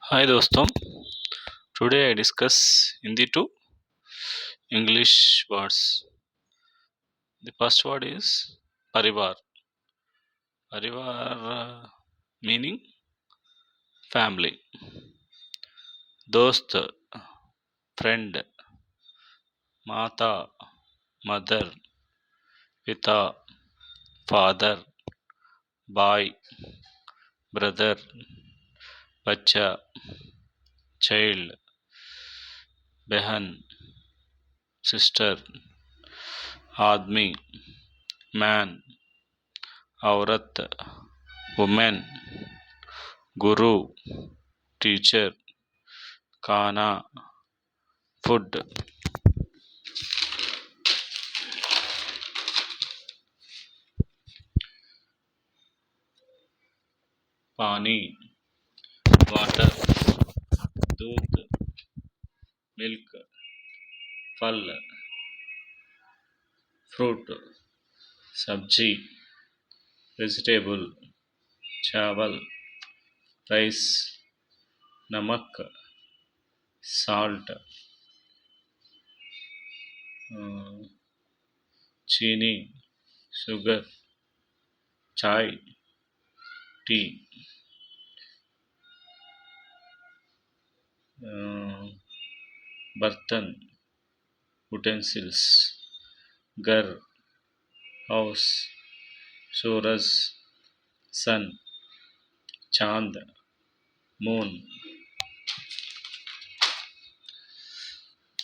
Hi dostom. Today I discuss Hindi to English words. The first word is parivar. Parivar meaning family. Dost, friend. Mata, mother. Pita, father. Boy, brother. Bacha, child. Behan, sister. Admi, man. Aurat, woman. Guru, teacher. Kana, food. पानी water दूध milk फल fruit सब्जी vegetable चावल rice नमक salt चीनी sugar चाय T बर्तन utensils घर हाउस सूरज सन चांद मून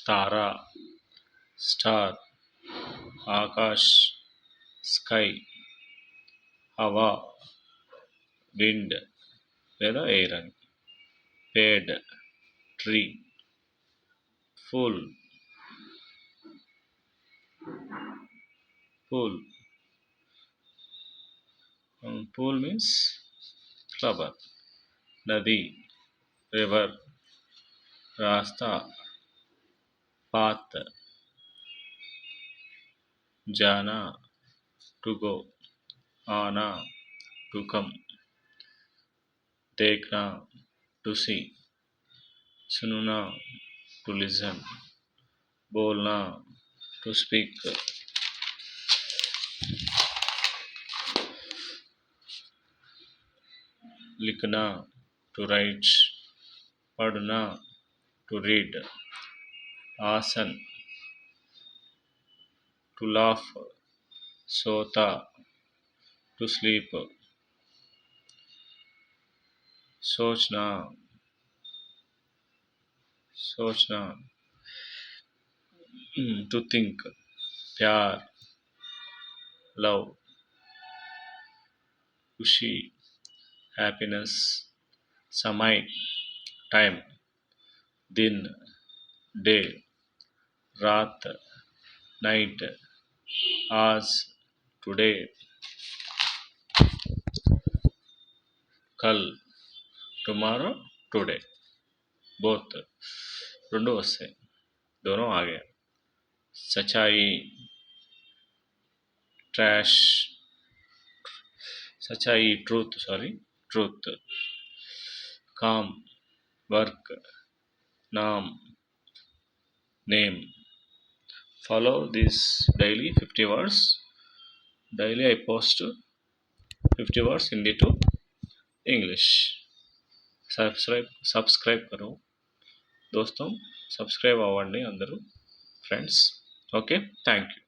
तारा स्टार आकाश स्कై हवा విండ్ లేదా ఎయిర్ అని పేడ్ ట్రీ ఫుల్ పూల్ పూల్ మీన్స్ ఫ్లవర్ నది రివర్ రాస్తా పాత్ जाना to go आना to come देखना to see सुनना to listen बोलना to speak लिखना to write पढ़ना to read आसन to laugh सोता to sleep सोचना सोचना to think प्यार love खुशी हैप्पीनेस समय टाइम दिन डे रात नाइट आज टुडे कल टुमारो टुडे बोथ రెండు వస్తాయి दोनों आ गया सच्चाई ट्रैश सच्चाई ट्रूथ सॉरी ट्रूथ काम वर्क नाम name follow this daily 50 words daily I post 50 words Hindi to English subscribe करो दोस्तों सब्सक्राइब अव्वंడి అందరూ ఫ్రెండ్స్ ఓకే థ్యాంక్ యూ